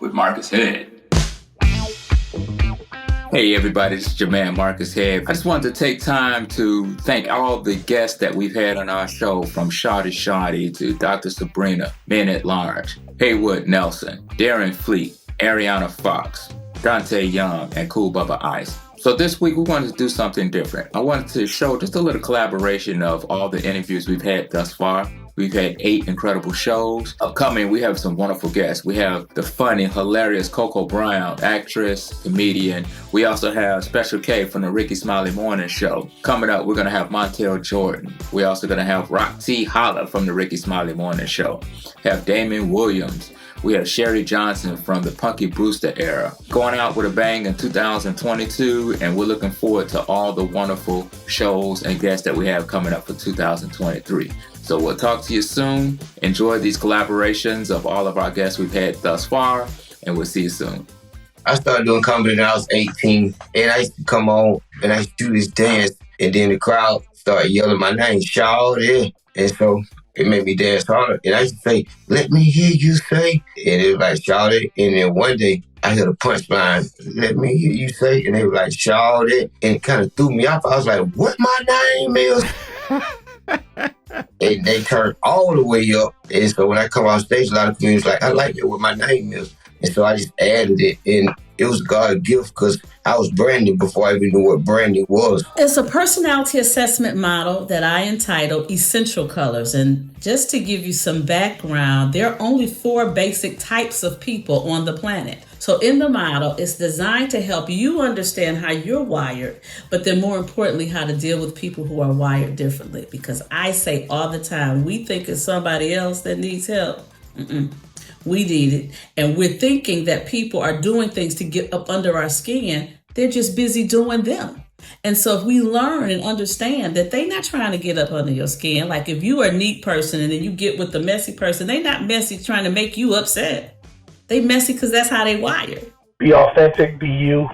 with Marcus Head. Hey everybody, this is your man Marcus Head. I just wanted to take time to thank all the guests that we've had on our show, from Shawty to Dr. Sabrina, Men at Large, Haywood Nelson, Darren Fleet, Ariana Fox, Dante Young, and Cool Bubba Ice. So this week we wanted to do something different. I wanted to show just a little collaboration of all the interviews we've had thus far. We've had 8 incredible shows. Upcoming, we have some wonderful guests. We have the funny, hilarious Coco Brown, actress, comedian. We also have Special K from the Ricky Smiley Morning Show. Coming up, we're going to have Montel Jordan. We're also going to have Rock T. Holla from the Ricky Smiley Morning Show. Have Damon Williams. We have Sherry Johnson from the Punky Brewster era. Going out with a bang in 2022, and we're looking forward to all the wonderful shows and guests that we have coming up for 2023. So we'll talk to you soon. Enjoy these collaborations of all of our guests we've had thus far, and we'll see you soon. I started doing comedy when I was 18, and I used to come on and I used to do this dance, and then the crowd started yelling my name, Shawty, and so it made me dance harder. And I used to say, let me hear you say, and it was like, Shawty. And then one day I heard a punchline, let me hear you say, and they were like, Shawty, and it kind of threw me off. I was like, what my name is? And they turned all the way up. And so when I come on stage, a lot of comedians like, I like it what my name is. And so I just added it. And it was God's gift because I was branding before I even knew what branding was. It's a personality assessment model that I entitled Essential Colors. And just to give you some background, there are only 4 basic types of people on the planet. So in the model, it's designed to help you understand how you're wired, but then more importantly, how to deal with people who are wired differently. Because I say all the time, we think it's somebody else that needs help. We need it. And we're thinking that people are doing things to get up under our skin. They're just busy doing them. And so if we learn and understand that they're not trying to get up under your skin, like if you are a neat person and then you get with the messy person, they're not messy trying to make you upset. They messy because that's how they wired. Be authentic, be you.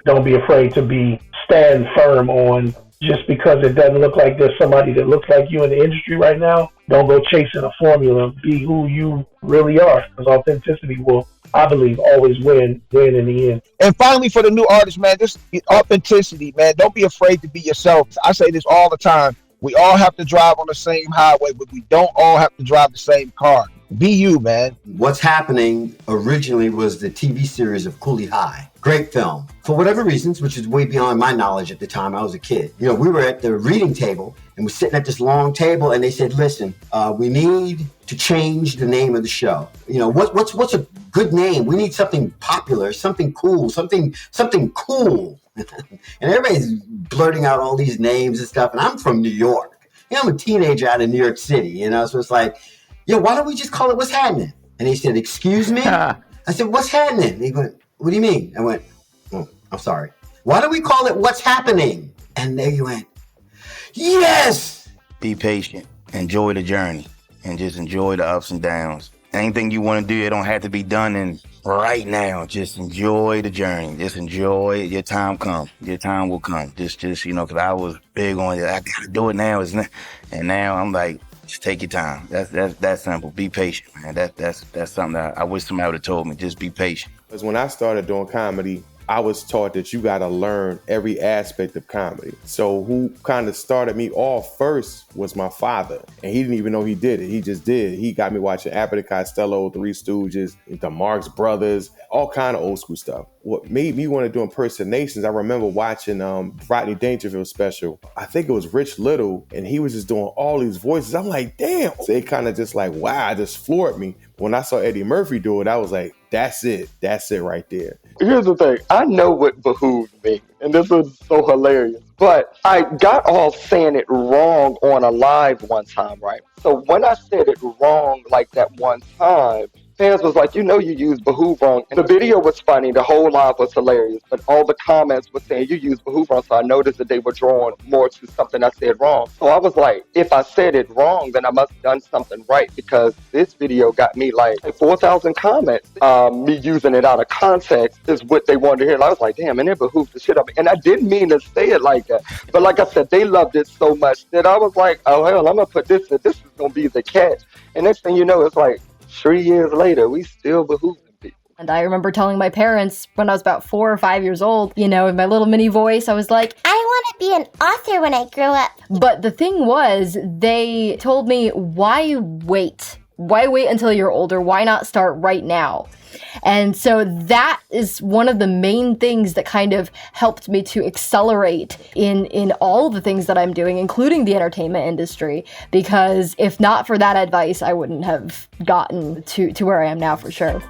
Don't be afraid to stand firm on just because it doesn't look like there's somebody that looks like you in the industry right now. Don't go chasing a formula. Be who you really are, because authenticity will, I believe, always win in the end. And finally, for the new artists, man, this authenticity, man. Don't be afraid to be yourself. I say this all the time. We all have to drive on the same highway, but we don't all have to drive the same car. Be you, man. What's Happening originally was the TV series of Cooley High. Great film. For whatever reasons, which is way beyond my knowledge at the time, I was a kid. You know, we were at the reading table and we're sitting at this long table and they said, listen, we need to change the name of the show. You know, what's a good name? We need something popular, something cool, something cool. And everybody's blurting out all these names and stuff. And I'm from New York. You know, I'm a teenager out of New York City, you know, so it's like, yo, why don't we just call it What's Happening? And he said, excuse me? I said, what's happening? And he went, what do you mean? I went, oh, I'm sorry. Why don't we call it What's Happening? And they went, yes! Be patient. Enjoy the journey. And just enjoy the ups and downs. Anything you want to do, it don't have to be done in right now. Just enjoy the journey. Just enjoy it. Your time come. Your time will come. Just you know, because I was big on it. I got to do it now. And now I'm like, just take your time. That's simple. Be patient, man. That's something that I wish somebody would have told me. Just be patient. Because when I started doing comedy, I was taught that you got to learn every aspect of comedy. So who kind of started me off first was my father. And he didn't even know he did it. He just did. He got me watching Abbott and Costello, Three Stooges, the Marx Brothers, all kind of old school stuff. What made me want to do impersonations, I remember watching Rodney Dangerfield special. I think it was Rich Little, and he was just doing all these voices. I'm like, damn. So it kind of just like, wow, it just floored me. When I saw Eddie Murphy do it, I was like, that's it. That's it right there. Here's the thing. I know what behooved me, and this was so hilarious. But I got off saying it wrong on a live one time, right? So when I said it wrong like that one time, fans was like, you know you used behoove wrong. And the video was funny. The whole live was hilarious. But all the comments were saying you used behoove wrong. So I noticed that they were drawn more to something I said wrong. So I was like, if I said it wrong, then I must have done something right, because this video got me like 4,000 comments. Me using it out of context is what they wanted to hear. And I was like, damn, and it behooved the shit out of me. And I didn't mean to say it like that. But like I said, they loved it so much that I was like, oh, hell, I'm going to put this in. This is going to be the catch. And next thing you know, it's like, 3 years later, we still behooving people. And I remember telling my parents when I was about 4 or 5 years old, in my little mini voice, I was like, I want to be an author when I grow up. But the thing was, they told me, why wait? Why wait until you're older? Why not start right now? And so that is one of the main things that kind of helped me to accelerate in all the things that I'm doing, including the entertainment industry, because if not for that advice, I wouldn't have gotten to where I am now for sure.